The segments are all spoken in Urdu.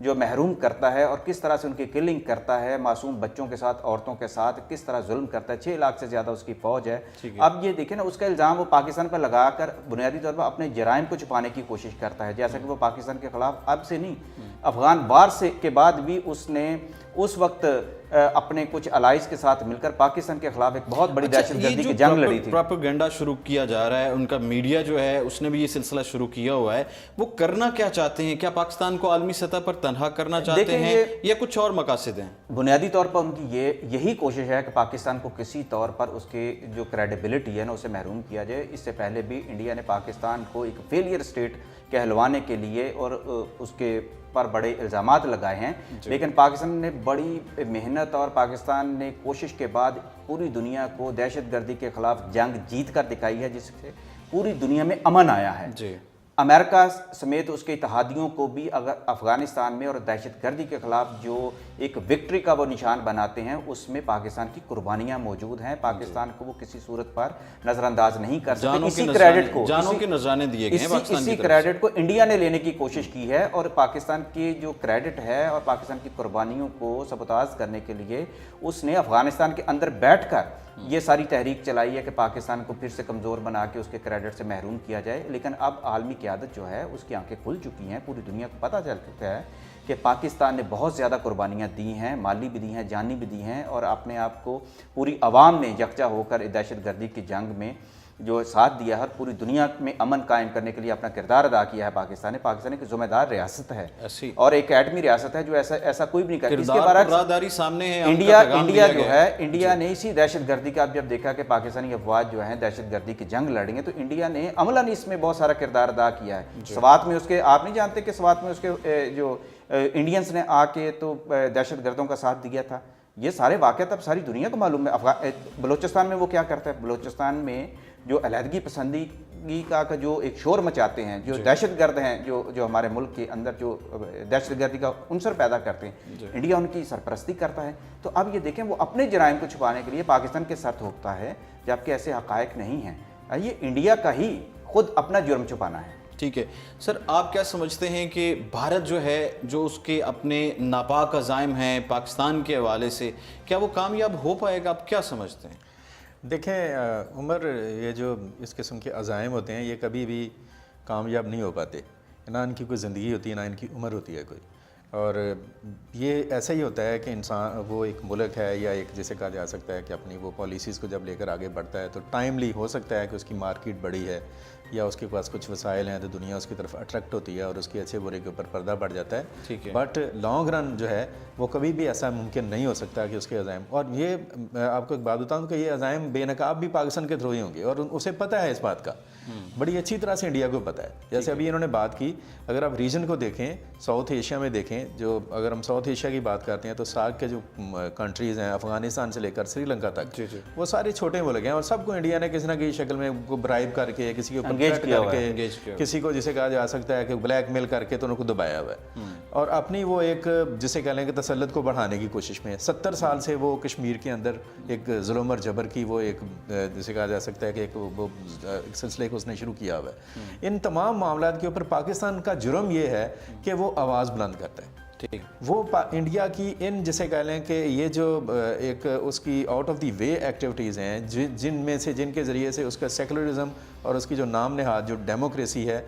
جو محروم کرتا ہے اور کس طرح سے ان کی کلنگ کرتا ہے، معصوم بچوں کے ساتھ، عورتوں کے ساتھ کس طرح ظلم کرتا ہے. 6 لاکھ سے زیادہ اس کی فوج ہے. اب یہ دیکھیں نا، اس کا الزام وہ پاکستان پر لگا کر بنیادی طور پر اپنے جرائم کو چھپانے کی کوشش کرتا ہے. جیسا کہ وہ پاکستان کے خلاف اب سے نہیں، افغان وار کے بعد بھی اس نے اس وقت اپنے کچھ الائز کے ساتھ مل کر پاکستان کے خلاف ایک بہت بڑی دہشت گردی کی جنگ لڑی تھی. پروپیگنڈا شروع کیا جا رہا ہے، ان کا میڈیا جو ہے اس نے بھی یہ سلسلہ شروع کیا ہوا ہے. وہ کرنا کیا چاہتے ہیں؟ کیا پاکستان کو عالمی سطح پر تنہا کرنا چاہتے ہیں یا کچھ اور مقاصد ہیں؟ بنیادی طور پر ان کی یہی کوشش ہے کہ پاکستان کو کسی طور پر اس کے جو کریڈیبلٹی ہے نا اسے محروم کیا جائے. اس سے پہلے بھی انڈیا نے پاکستان کو ایک فیلئر اسٹیٹ کہلوانے کے لیے اور اس کے پر بڑے الزامات لگائے ہیں، لیکن پاکستان نے بڑی محنت اور پاکستان نے کوشش کے بعد پوری دنیا کو دہشت گردی کے خلاف جنگ جیت کر دکھائی ہے، جس سے پوری دنیا میں امن آیا ہے. امریکہ سمیت اس کے اتحادیوں کو بھی اگر افغانستان میں اور دہشت گردی کے خلاف جو ایک وکٹری کا وہ نشان بناتے ہیں، اس میں پاکستان کی قربانیاں موجود ہیں. پاکستان کو وہ کسی صورت پر نظر انداز نہیں کر سکتے. اسی کریڈٹ کو جانوں کے نذرانے دیے گئے ہیں پاکستان کی طرف. اسی کریڈٹ کو انڈیا نے لینے کی کوشش کی ہے اور پاکستان کی جو کریڈٹ ہے اور پاکستان کی قربانیوں کو سبوتاژ کرنے کے لیے اس نے افغانستان کے اندر بیٹھ کر یہ ساری تحریک چلائی ہے کہ پاکستان کو پھر سے کمزور بنا کے اس کے کریڈٹ سے محروم کیا جائے. لیکن اب عالمی قیادت جو ہے اس کی آنکھیں کھل چکی ہیں. پوری دنیا کو پتہ چل چکا ہے کہ پاکستان نے بہت زیادہ قربانیاں دی ہیں، مالی بھی دی ہیں، جانی بھی دی ہیں، اور اپنے آپ کو پوری عوام نے یکجا ہو کر دہشت گردی کی جنگ میں جو ساتھ دیا ہے، پوری دنیا میں امن قائم کرنے کے لیے اپنا کردار ادا کیا ہے. پاکستان ایک ذمہ دار ریاست ہے اور ایک ایٹمی ریاست ہے جو ایسا کوئی بھی نہیں کرتی. اس کے برعکس سامنے ہے انڈیا جو ہے، انڈیا نے اسی دہشت گردی کا اب جب دیکھا کہ پاکستانی افواج جو ہیں دہشت گردی کی جنگ لڑیں گے، تو انڈیا نے عملاً اس میں بہت سارا کردار ادا کیا ہے. سوات میں اس کے، آپ نہیں جانتے کہ سوات میں اس کے جو انڈینز نے آ کے تو دہشت گردوں کا ساتھ دیا تھا. یہ سارے واقعات اب ساری دنیا کو معلوم ہے. بلوچستان میں وہ کیا کرتا ہے، بلوچستان میں جو علیحدگی پسندی کا جو ایک شور مچاتے ہیں، جو دہشت گرد ہیں، جو ہمارے ملک کے اندر جو دہشت گردی کا عنصر پیدا کرتے ہیں، انڈیا ان کی سرپرستی کرتا ہے. تو اب یہ دیکھیں وہ اپنے جرائم کو چھپانے کے لیے پاکستان کے سر تھوکتا ہے، جبکہ ایسے حقائق نہیں ہیں. یہ انڈیا کا ہی خود اپنا جرم چھپانا ہے. ٹھیک ہے سر، آپ کیا سمجھتے ہیں کہ بھارت جو ہے، جو اس کے اپنے ناپاک عزائم ہیں پاکستان کے حوالے سے، کیا وہ کامیاب ہو پائے گا؟ آپ کیا سمجھتے ہیں؟ دیکھیں عمر، یہ جو اس قسم کے عزائم ہوتے ہیں یہ کبھی بھی کامیاب نہیں ہو پاتے. نہ ان کی کوئی زندگی ہوتی ہے، نہ ان کی عمر ہوتی ہے کوئی. اور یہ ایسا ہی ہوتا ہے کہ انسان وہ ایک ملک ہے یا ایک جیسے کہا جا سکتا ہے کہ اپنی وہ پالیسیز کو جب لے کر آگے بڑھتا ہے تو ٹائملی ہو سکتا ہے کہ اس کی مارکیٹ بڑی ہے یا اس کے پاس کچھ وسائل ہیں تو دنیا اس کی طرف اٹریکٹ ہوتی ہے اور اس کے اچھے برے کے اوپر پردہ پڑ جاتا ہے. ٹھیک ہے. بٹ لانگ رن جو ہے وہ کبھی بھی ایسا ممکن نہیں ہو سکتا کہ اس کے عزائم، اور یہ آپ کو ایک بات بتاؤں کہ یہ عزائم بے نقاب بھی پاکستان کے تھرو ہی ہوں گے اور اسے پتہ ہے اس بات کا، بڑی اچھی طرح سے انڈیا کو پتہ ہے. جیسے ابھی انہوں نے بات کی، اگر آپ ریجن کو دیکھیں، ساؤتھ ایشیا میں دیکھیں، جو اگر ہم ساؤتھ ایشیا کی بات کرتے ہیں تو سارک کے جو کنٹریز ہیں افغانستان سے لے کر سری لنکا تک، وہ سارے چھوٹے ملک ہیں اور سب کو انڈیا نے کسی نہ کسی شکل میں برائب کر کے، کسی کے اوپر تھریٹ کر کے، کسی کو جسے کہا جا سکتا ہے کہ بلیک میل کر کے تو ان کو دبایا ہوا ہے اور اپنی وہ ایک جسے کہہ لیں کہ تسلط کو بڑھانے کی کوشش میں 70 سال سے وہ کشمیر کے اندر ایک ظلم اور جبر کی وہ ایک جسے کہا جا سکتا ہے کہ ایک وہ سلسلے کو اس نے شروع کیا ہوا ہے. ان تمام معاملات کے اوپر پاکستان کا جرم یہ ہے کہ وہ آواز بلند کرتا ہے. وہ انڈیا کی ان جسے کہہ لیں کہ یہ جو ایک اس کی out of the way activities ہیں جن میں سے جن کے ذریعے سے اس کا سیکولرزم اور اس کی جو نام نہاد جو ڈیموکریسی ہے،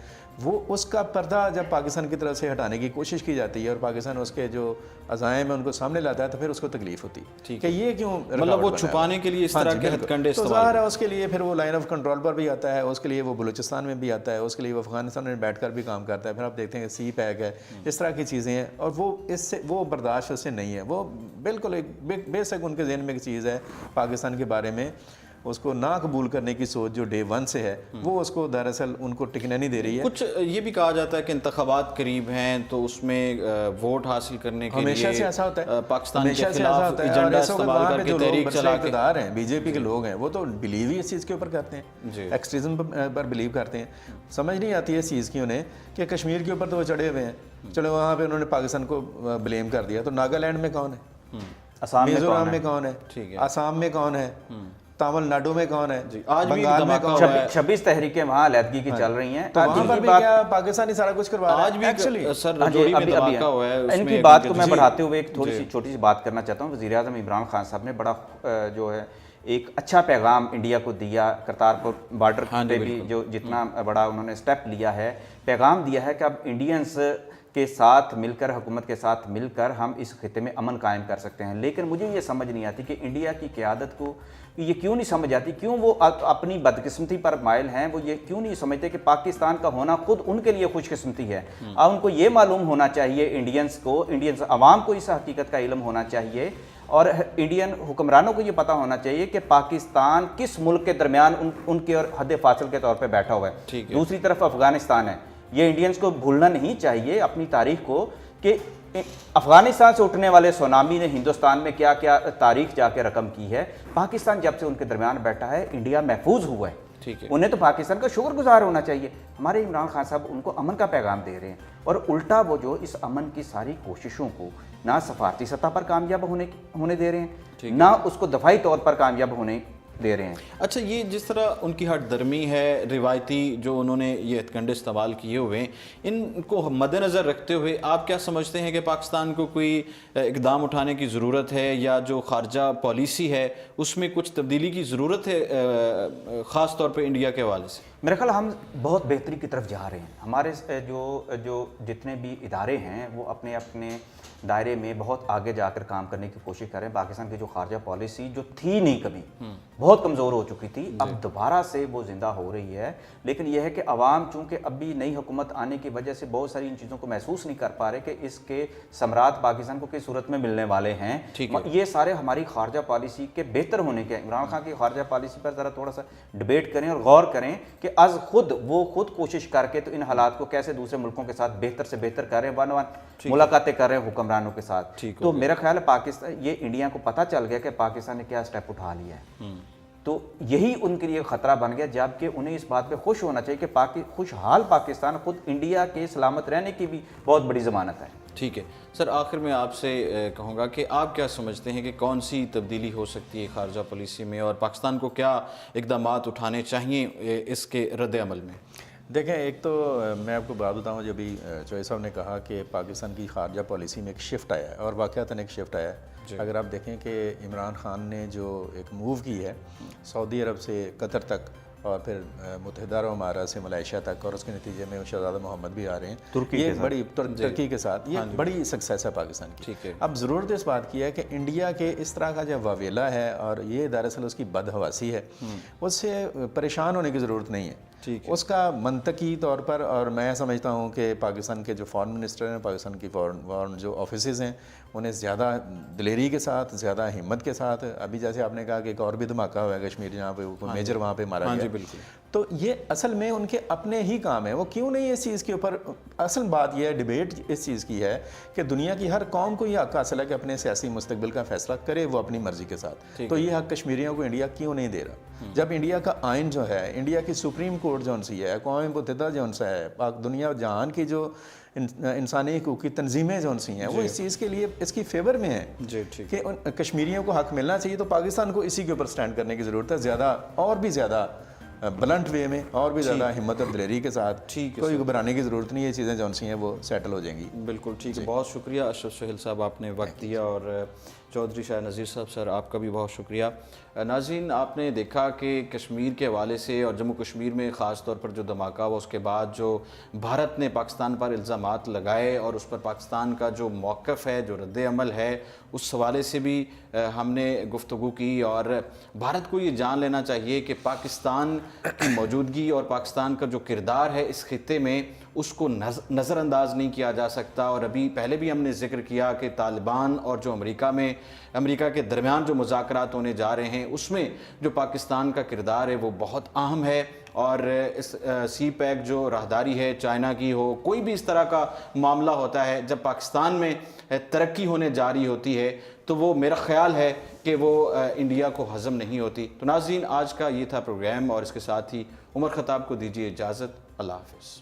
وہ اس کا پردہ جب پاکستان کی طرف سے ہٹانے کی کوشش کی جاتی ہے اور پاکستان اس کے جو عزائم ہیں ان کو سامنے لاتا ہے تو پھر اس کو تکلیف ہوتی ہے کہ یہ کیوں مطلب وہ چھپانے کے لیے اس طرح کے ہتھ کنڈے استعمال. تو ظاہر ہے اس کے لیے پھر وہ لائن آف کنٹرول پر بھی آتا ہے، اس کے لیے وہ بلوچستان میں بھی آتا ہے، اس کے لیے وہ افغانستان میں بیٹھ کر بھی کام کرتا ہے. پھر آپ دیکھتے ہیں سی پیک ہے، اس طرح کی چیزیں ہیں اور وہ اس سے وہ برداشت سے نہیں ہے. وہ بالکل ایک بیسک ان کے ذہن میں ایک چیز ہے پاکستان کے بارے میں، اس کو نہ قبول کرنے کی سوچ جو ڈے ون سے ہے وہ اس کو دراصل ان کو ٹکنے نہیں دے رہی ہے. کچھ یہ بھی کہا جاتا ہے کہ انتخابات قریب ہیں تو اس میں ووٹ حاصل کرنے کے لیے ہمیشہ سے ایسا ہوتا ہے، پاکستان کے خلاف ایجنڈا استعمال کر کے تحریک چلا کے اقتدار ہیں بی جے پی کے لوگ ہیں، وہ تو بلیو ہی اس چیز کے اوپر کرتے ہیں، ایکسٹریزم پر بلیو کرتے ہیں. سمجھ نہیں آتی ہے اس چیز کی انہیں کہ کشمیر کے اوپر تو وہ چڑھے ہوئے ہیں، چلو وہاں پہ انہوں نے پاکستان کو بلیم کر دیا، تو ناگالینڈ میں کون ہے، میزورام میں کون ہے، آسام میں کون ہے، تامل ناڈو میں کون ہے, آج بھی بنگال میں دھماکہ کون ہوا ہے, ہے. 26 تحریکیں وہاں علیحدگی کی چل رہی ہیں. تو وہاں پر بھی کیا پاکستانی سارا کچھ کروا رہا ہے؟ آج بھی ایکچولی سر رجوڑی میں دھماکہ ہوا ہے. ان کی بات کو میں بڑھاتے ہوئے ایک تھوڑی سی چھوٹی سی بات کرنا چاہتا ہوں. وزیر اعظم عمران خان صاحب نے بڑا جو ہے ایک اچھا پیغام انڈیا کو دیا. کرتارپور بارڈر پہ بھی جو جتنا بڑا انہوں نے سٹیپ لیا ہے, پیغام دیا ہے کہ اب انڈینز کے ساتھ مل کر, حکومت کے ساتھ مل کر ہم اس خطے میں امن قائم کر سکتے ہیں. لیکن مجھے یہ سمجھ نہیں آتی کہ انڈیا کی قیادت کو یہ کیوں نہیں سمجھ آتی, کیوں وہ اپنی بدقسمتی پر مائل ہیں. وہ یہ کیوں نہیں سمجھتے کہ پاکستان کا ہونا خود ان کے لیے خوش قسمتی ہے. اب ان کو یہ معلوم ہونا چاہیے, انڈینز عوام کو اس حقیقت کا علم ہونا چاہیے, اور انڈین حکمرانوں کو یہ پتہ ہونا چاہیے کہ پاکستان کس ملک کے درمیان ان کے اور حد فاصل کے طور پہ بیٹھا ہوا ہے. دوسری طرف افغانستان ہے. یہ انڈینز کو بھولنا نہیں چاہیے اپنی تاریخ کو کہ افغانستان سے اٹھنے والے سونامی نے ہندوستان میں کیا کیا تاریخ جا کے رقم کی ہے. پاکستان جب سے ان کے درمیان بیٹھا ہے, انڈیا محفوظ ہوا ہے. انہیں تو پاکستان کا شکر گزار ہونا چاہیے. ہمارے عمران خان صاحب ان کو امن کا پیغام دے رہے ہیں, اور الٹا وہ جو اس امن کی ساری کوششوں کو نہ سفارتی سطح پر کامیاب ہونے دے رہے ہیں, نہ اس کو دفاعی طور پر کامیاب ہونے دے رہے ہیں. اچھا, یہ جس طرح ان کی ہٹ درمی ہے, روایتی جو انہوں نے یہ ہتھکنڈے استعمال کیے ہوئے ہیں, ان کو مد نظر رکھتے ہوئے آپ کیا سمجھتے ہیں کہ پاکستان کو کوئی اقدام اٹھانے کی ضرورت ہے, یا جو خارجہ پالیسی ہے اس میں کچھ تبدیلی کی ضرورت ہے, خاص طور پہ انڈیا کے حوالے سے؟ میرے خیال ہم بہت بہتری کی طرف جا رہے ہیں. ہمارے جو جتنے بھی ادارے ہیں وہ اپنے اپنے دائرے میں بہت آگے جا کر کام کرنے کی کوشش کر رہے ہیں. پاکستان کی جو خارجہ پالیسی جو تھی نہیں کبھی, بہت کمزور ہو چکی تھی, اب دوبارہ سے وہ زندہ ہو رہی ہے. لیکن یہ ہے کہ عوام چونکہ اب بھی نئی حکومت آنے کی وجہ سے بہت ساری ان چیزوں کو محسوس نہیں کر پا رہے کہ اس کے ثمرات پاکستان کو کس صورت میں ملنے والے ہیں. یہ سارے ہماری خارجہ پالیسی کے بہتر ہونے کے. عمران خان کی خارجہ پالیسی پر ذرا تھوڑا سا ڈبیٹ کریں اور غور کریں کہ از وہ خود کوشش کر کے تو ان حالات کو کیسے دوسرے ملکوں کے ساتھ بہتر سے بہتر کر رہے ہیں, ون ملاقاتیں کر رہے ہیں حکمرانوں کے ساتھ. تو میرا خیال ہے پاکستان, یہ انڈیا کو پتہ چل گیا کہ پاکستان نے کیا سٹیپ اٹھا لیا ہے, تو یہی ان کے لیے خطرہ بن گیا. جبکہ انہیں اس بات پہ خوش ہونا چاہیے کہ خوشحال پاکستان خود انڈیا کے سلامت رہنے کی بھی بہت بڑی ضمانت ہے. ٹھیک ہے سر, آخر میں آپ سے کہوں گا کہ آپ کیا سمجھتے ہیں کہ کون سی تبدیلی ہو سکتی ہے خارجہ پالیسی میں, اور پاکستان کو کیا اقدامات اٹھانے چاہیے اس کے رد عمل میں؟ دیکھیں, ایک تو میں آپ کو بات بتاؤں, جب بھی چوہے صاحب نے کہا کہ پاکستان کی خارجہ پالیسی میں ایک شفٹ آیا ہے, اور واقعتاً ایک شفٹ آیا ہے. اگر آپ دیکھیں کہ عمران خان نے جو ایک موو کی ہے سعودی عرب سے قطر تک, اور پھر متحدہ عرب امارات سے ملائیشیا تک, اور اس کے نتیجے میں شہزادہ محمد بھی آ رہے ہیں ترکی کے ساتھ, یہ بڑی سکسیس ہے پاکستان کی. اب ضرورت اس بات کی ہے کہ انڈیا کے اس طرح کا جو واویلا ہے, اور یہ دراصل اس کی بدحواسی ہے, اس سے پریشان ہونے کی ضرورت نہیں ہے. اس کا منطقی طور پر, اور میں سمجھتا ہوں کہ پاکستان کے جو فارن منسٹر ہیں, پاکستان کی فارن جو آفیسز ہیں, انہیں زیادہ دلیری کے ساتھ, زیادہ ہمت کے ساتھ, ابھی جیسے آپ نے کہا کہ ایک اور بھی دھماکہ ہوا ہے کشمیر, جہاں پہ کوئی میجر وہاں پہ مارا گیا. تو یہ اصل میں ان کے اپنے ہی کام ہے. وہ کیوں نہیں اس چیز کے اوپر, اصل بات یہ ہے, ڈیبیٹ اس چیز کی ہے کہ دنیا کی ہر قوم کو یہ حق حاصل ہے کہ اپنے سیاسی مستقبل کا فیصلہ کرے وہ اپنی مرضی کے ساتھ. تو یہ حق کشمیریوں کو انڈیا کیوں نہیں دے رہا؟ جب انڈیا کا آئین جو ہے, انڈیا کی سپریم کورٹ جو ان سی ہے, اقوام متحدہ جو ان سے ہے, دنیا جہان کی جو انسانی حقوق کی تنظیمیں جو ان سی ہیں, وہ اس چیز کے لیے اس کی فیور میں ہیں کہ کشمیریوں کو حق ملنا چاہیے. تو پاکستان کو اسی کے اوپر سٹینڈ کرنے کی ضرورت ہے, زیادہ اور بھی زیادہ بلنٹ وے میں, اور بھی زیادہ ہمت اور دلیری کے ساتھ. کوئی گھبرانے کی ضرورت نہیں ہے, یہ چیزیں جو سی ہیں وہ سیٹل ہو جائیں گی. بالکل ٹھیک ہے. بہت شکریہ اشرف سہیل صاحب, آپ نے وقت دیا, اور چودھری شاہ نذیر صاحب سر آپ کا بھی بہت شکریہ. ناظرین, آپ نے دیکھا کہ کشمیر کے حوالے سے اور جموں کشمیر میں خاص طور پر جو دھماکہ ہوا, اس کے بعد جو بھارت نے پاکستان پر الزامات لگائے, اور اس پر پاکستان کا جو موقف ہے, جو رد عمل ہے, اس حوالے سے بھی ہم نے گفتگو کی. اور بھارت کو یہ جان لینا چاہیے کہ پاکستان کی موجودگی اور پاکستان کا جو کردار ہے اس خطے میں, اس کو نظر انداز نہیں کیا جا سکتا. اور ابھی پہلے بھی ہم نے ذکر کیا کہ طالبان اور جو امریکہ کے درمیان جو مذاکرات ہونے جا رہے ہیں, اس میں جو پاکستان کا کردار ہے وہ بہت اہم ہے. اور اس سی پیک جو راہداری ہے, چائنا کی ہو, کوئی بھی اس طرح کا معاملہ ہوتا ہے, جب پاکستان میں ترقی ہونے جا رہی ہوتی ہے, تو وہ میرا خیال ہے کہ وہ انڈیا کو ہضم نہیں ہوتی. تو ناظرین, آج کا یہ تھا پروگرام, اور اس کے ساتھ ہی عمر خطاب کو دیجیے اجازت. اللہ حافظ.